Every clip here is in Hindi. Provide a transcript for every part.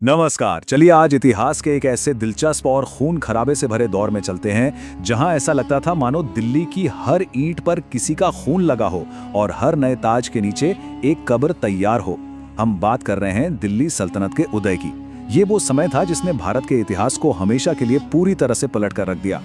नमस्कार। चलिए आज इतिहास के एक ऐसे दिलचस्प और खून खराबे से भरे दौर में चलते हैं जहां ऐसा लगता था मानो दिल्ली की हर ईंट पर किसी का खून लगा हो और हर नए ताज के नीचे एक कब्र तैयार हो। हम बात कर रहे हैं दिल्ली सल्तनत के उदय की। ये वो समय था जिसने भारत के इतिहास को हमेशा के लिए पूरी तरह से पलट कर रख दिया।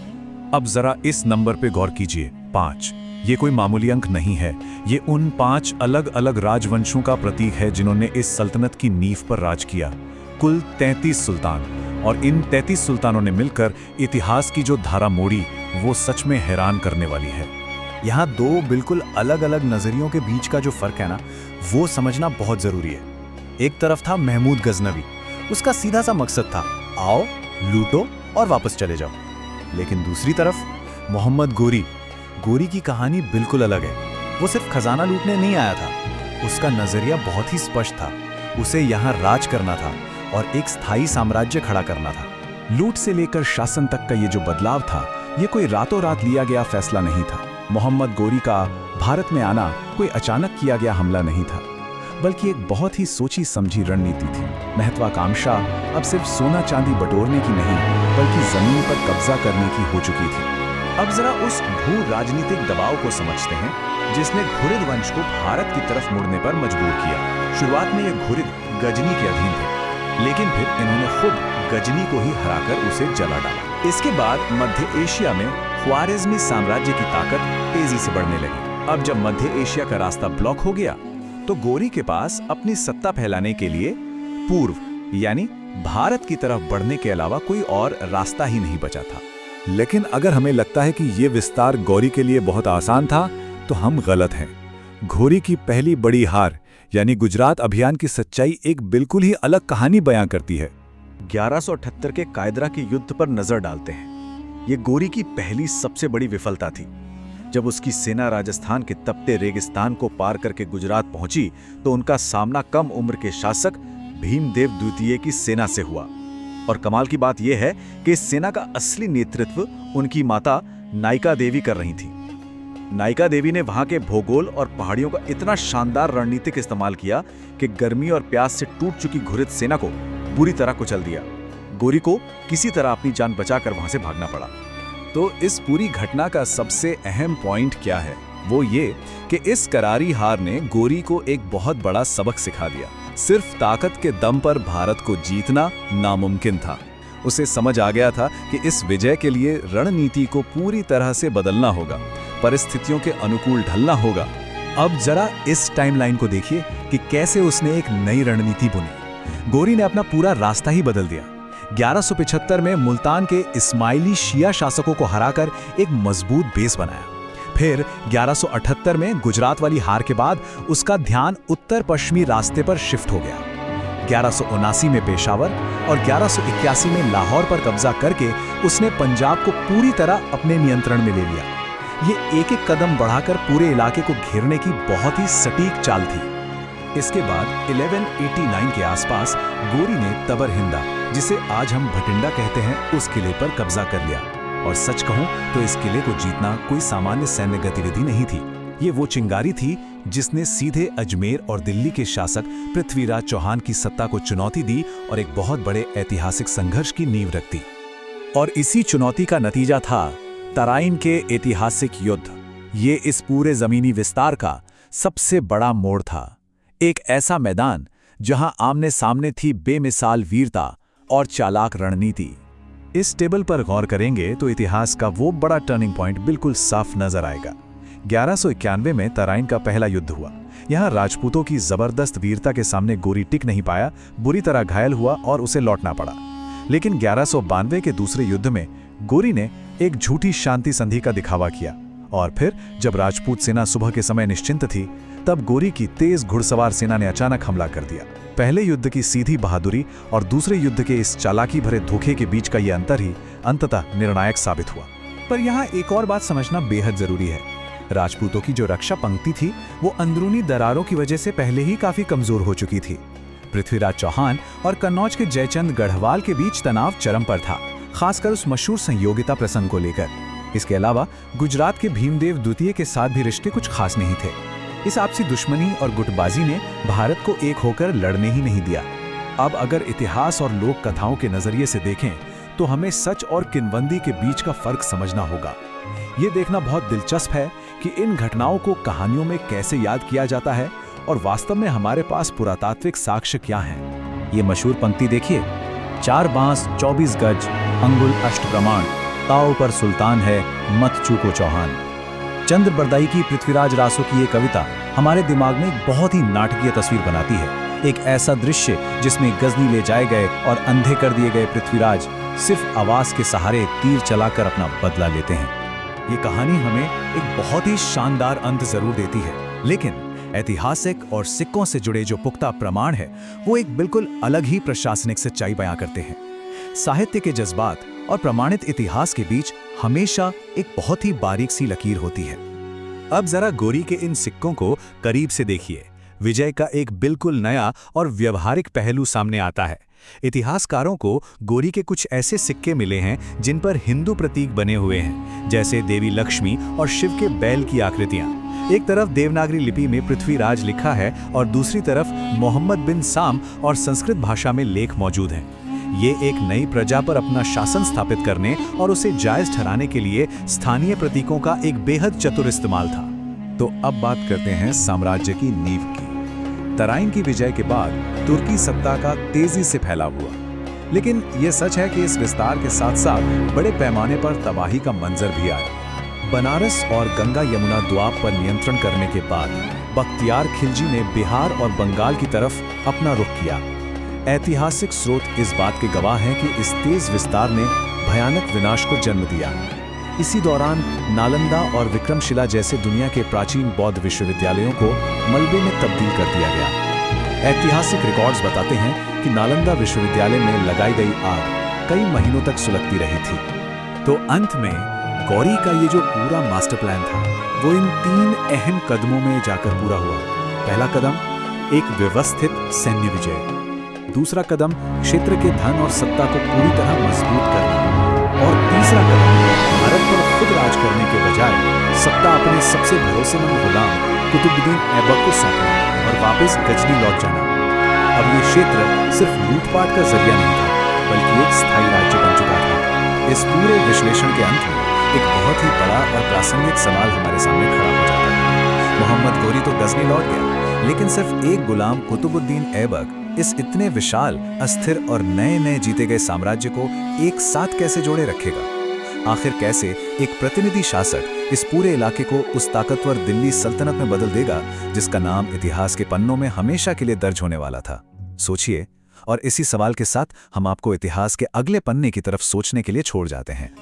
अब जरा इस नंबर पे गौर कीजिए, 5। ये कोई मामूली अंक नहीं है। ये उन 5 अलग अलग राजवंशों का प्रतीक है जिन्होंने इस सल्तनत की नींव पर राज किया। कुल 33 सुल्तान, और इन 33 सुल्तानों ने मिलकर इतिहास की जो धारा मोड़ी वो सच में हैरान करने वाली है। यहाँ दो बिल्कुल अलग अलग नजरियों के बीच का जो फर्क है ना, वो समझना बहुत जरूरी है। एक तरफ था महमूद गजनवी, उसका सीधा सा मकसद था आओ, लूटो और वापस चले जाओ। लेकिन दूसरी तरफ मोहम्मद गोरी की कहानी बिल्कुल अलग है। वो सिर्फ खजाना लूटने नहीं आया था, उसका नजरिया बहुत ही स्पष्ट था। उसे यहाँ राज करना था और एक स्थायी साम्राज्य खड़ा करना था। लूट से लेकर शासन तक का ये जो बदलाव था, ये कोई रातों रात लिया गया फैसला नहीं था। मोहम्मद गोरी का भारत में आना कोई अचानक किया गया हमला नहीं था, बल्कि एक बहुत ही सोची समझी रणनीति थी। महत्वाकांक्षा अब सिर्फ सोना चांदी बटोरने की नहीं, बल्कि जमीन पर कब्जा करने की हो चुकी थी। अब जरा उस भू राजनीतिक दबाव को समझते हैं जिसने घुरिद वंश को भारत की तरफ मुड़ने पर मजबूर किया। शुरुआत में ये घुरिद गजनी के अधीन थे, लेकिन फिर इन्होंने खुद गजनी को ही हराकर उसे जला डाला। इसके बाद मध्य एशिया में ख्वारिज़मी साम्राज्य की ताकत तेजी से बढ़ने लगी। अब जब मध्य एशिया का रास्ता ब्लॉक हो गया, तो गोरी के पास अपनी सत्ता फैलाने के लिए पूर्व यानी भारत की तरफ बढ़ने के अलावा कोई और रास्ता ही नहीं बचा था। लेकिन अगर हमें लगता है कि ये विस्तार गौरी के लिए बहुत आसान था, तो हम गलत हैं। घोरी की पहली बड़ी हार यानी गुजरात अभियान की सच्चाई एक बिल्कुल ही अलग कहानी बयां करती है। 1178 के कायदरा के युद्ध पर नजर डालते हैं। ये गोरी की पहली सबसे बड़ी विफलता थी। जब उसकी सेना राजस्थान के तपते रेगिस्तान को पार करके गुजरात पहुंची, तो उनका सामना कम उम्र के शासक भीमदेव द्वितीय की सेना से हुआ। और कमाल की बात यह है कि इस सेना का असली नेतृत्व उनकी माता नायिका देवी कर रही थी। नायिका देवी ने वहां के भूगोल और पहाड़ियों का इतना शानदार रणनीतिक इस्तेमाल किया कि गर्मी और प्यास से टूट चुकी घुरिद सेना को बुरी तरह कुचल दिया। गोरी को किसी तरह अपनी जान बचाकर वहां से भागना पड़ा। तो इस पूरी घटना का सबसे अहम पॉइंट क्या है? वो ये कि इस करारी हार ने गोरी को एक बहुत बड़ा सबक सिखा दिया। सिर्फ ताकत के दम पर भारत को जीतना नामुमकिन था। उसे समझ आ गया था कि इस विजय के लिए रणनीति को पूरी तरह से बदलना होगा, परिस्थितियों के अनुकूल ढलना होगा। अब जरा इस टाइमलाइन को देखिए कि कैसे उसने एक नई रणनीति बुनी। गोरी ने अपना पूरा रास्ता ही बदल दिया। 1175 में मुल्तान के इस्माइली शिया शासकों को हराकर एक मजबूत बेस बनाया। फिर 1178 में गुजरात वाली हार के बाद उसका ध्यान उत्तर पश्चिमी रास्ते पर शिफ्ट हो गया। 1179 में पेशावर और 1181 में लाहौर पर कब्जा करके उसने पंजाब को पूरी तरह अपने नियंत्रण में ले लिया। ये एक एक कदम बढ़ाकर पूरे इलाके को घेरने की बहुत ही सटीक चाल थी। इसके बाद 1189 के आसपास गोरी ने तबर हिंदा, जिसे आज हम भटिंडा कहते हैं, उस किले पर कब्जा कर लिया। और सच कहूं तो इस किले को जीतना कोई सामान्य सैन्य गतिविधि नहीं थी। ये वो चिंगारी थी जिसने सीधे अजमेर और दिल्ली के शासक पृथ्वीराज चौहान की सत्ता को चुनौती दी और एक बहुत बड़े ऐतिहासिक संघर्ष की नींव रख दी। और इसी चुनौती का नतीजा था तराइन के ऐतिहासिक युद्ध। ये इस पूरे जमीनी विस्तार का सबसे बड़ा मोड़ था। एक ऐसा मैदान जहां आमने सामने थी बेमिसाल वीरता और चालाक रणनीति। इस टेबल पर गौर करेंगे तो इतिहास का वो बड़ा टर्निंग पॉइंट बिल्कुल साफ नजर आएगा। 1191 में तराइन का पहला युद्ध हुआ। यहाँ राजपूतों की जबरदस्त वीरता के सामने गोरी टिक नहीं पाया, बुरी तरह घायल हुआ और उसे लौटना पड़ा। लेकिन 1192 के दूसरे युद्ध में गोरी ने एक झूठी शांति संधि का दिखावा किया। और फिर जब राजपूत सेना सुबह के समय निश्चिंत थी, तब गोरी की तेज घुड़सवार सेना ने अचानक हमला कर दिया। पहले युद्ध की सीधी बहादुरी और दूसरे युद्ध के इस चालाकी भरे धोखे के बीच का यह अंतर ही अंततः निर्णायक साबित हुआ। पर यहाँ एक और बात समझना बेहद जरूरी है। राजपूतों की जो रक्षा पंक्ति थी, वो अंदरूनी दरारों की वजह से पहले ही काफी कमजोर हो चुकी थी। पृथ्वीराज चौहान और कन्नौज के जयचंद गढ़वाल के बीच तनाव चरम पर था, खासकर उस मशहूर संयोगिता प्रसंग को लेकर। इसके अलावा गुजरात के भीमदेव द्वितीय के साथ भी रिश्ते कुछ खास नहीं थे। इस आपसी दुश्मनी और गुटबाजी ने भारत को एक होकर लड़ने ही नहीं दिया। अब अगर इतिहास और लोक कथाओं के नजरिए से देखें तो हमें सच और किंवदंती के बीच का फर्क समझना होगा। ये देखना बहुत दिलचस्प है कि इन घटनाओं को कहानियों में कैसे याद किया जाता है और वास्तव में हमारे पास पुरातात्विक साक्ष्य क्या हैं। ये मशहूर पंक्ति देखिए, 4 बांस 24 गज, अंगुल अष्ट प्रमाण, ताव पर सुल्तान है, मत चूको चौहान। चंद्र बरदाई की पृथ्वीराज रासो की ये कविता हमारे दिमाग में एक बहुत ही नाटकीय तस्वीर बनाती है। एक ऐसा दृश्य जिसमें गजनी ले जाए गए और अंधे कर दिए गए पृथ्वीराज सिर्फ आवाज के सहारे तीर चलाकर अपना बदला लेते हैं। ये कहानी हमें एक बहुत ही शानदार अंत जरूर देती है, लेकिन ऐतिहासिक और सिक्कों से जुड़े जो पुख्ता प्रमाण है वो एक बिल्कुल अलग ही प्रशासनिक सच्चाई बयां करते हैं। साहित्य के जज्बात और प्रमाणित इतिहास के बीच हमेशा एक बहुत ही बारीक सी लकीर होती है। अब जरा गोरी के इन सिक्कों को करीब से देखिए। विजय का एक बिल्कुल नया और व्यवहारिक पहलू सामने आता है। इतिहासकारों को गोरी के कुछ ऐसे सिक्के मिले हैं जिन पर हिंदू प्रतीक बने हुए हैं, जैसे देवी लक्ष्मी और शिव के बैल की आकृतियां। एक तरफ देवनागरी लिपि में पृथ्वीराज लिखा है और दूसरी तरफ मोहम्मद बिन साम और संस्कृत भाषा में लेख मौजूद हैं। ये एक नई प्रजा पर अपना शासन स्थापित करने और उसे जायज ठहराने के लिए स्थानीय प्रतीकों का एक बेहद चतुर इस्तेमाल था। तो अब बात करते हैं साम्राज्य की नींव की। तराइन की विजय के बाद तुर्की सत्ता का तेजी से फैलाव हुआ, लेकिन यह सच है कि इस विस्तार के साथ साथ बड़े पैमाने पर तबाही का मंजर भी आया। बनारस और गंगा यमुना द्वाब पर नियंत्रण करने के बाद बख्तियार खिलजी ने बिहार और बंगाल की तरफ अपना रुख किया। ऐतिहासिक स्रोत इस बात के गवाह हैं कि इस तेज विस्तार ने भयानक विनाश को जन्म दिया। इसी दौरान नालंदा और विक्रमशिला जैसे दुनिया के प्राचीन बौद्ध विश्वविद्यालयों को मलबे में तब्दील कर दिया गया। ऐतिहासिक रिकॉर्ड्स बताते हैं कि नालंदा विश्वविद्यालय में लगाई गई आग कई महीनों तक सुलगती रही थी। तो अंत में गौरी का ये जो पूरा मास्टर प्लान था वो इन 3 अहम कदमों में जाकर पूरा हुआ। पहला कदम, एक व्यवस्थित सैन्य विजय। दूसरा कदम, क्षेत्र के धन और सत्ता को पूरी तरह मजबूत करना। और तीसरा कदम, भारत पर खुद राज करने के बजाय सत्ता अपने सबसे भरोसेमंद गुलाम कुतुबुद्दीन ऐबक को सौंपना और वापस गजनी लौट जाना। अब ये क्षेत्र सिर्फ लूटपाट का जरिया नहीं था, बल्कि एक स्थायी राज्य बन चुका था। इस पूरे विश्लेषण के अंत में एक बहुत ही बड़ा और प्रासंगिक सवाल हमारे सामने खड़ा हो जाता है। मोहम्मद गोरी तो गजनी लौट गया, लेकिन सिर्फ एक गुलाम कुतुबुद्दीन ऐबक इस इतने विशाल, अस्थिर और नए जीते गए साम्राज्य को एक साथ कैसे जोड़े रखेगा? आखिर कैसे एक प्रतिनिधि शासक इस पूरे इलाके को उस ताकतवर दिल्ली सल्तनत में बदल देगा जिसका नाम इतिहास के पन्नों में हमेशा के लिए दर्ज होने वाला था? सोचिए, और इसी सवाल के साथ हम आपको इतिहास के अगले पन्ने की तरफ सोचने के लिए छोड़ जाते हैं।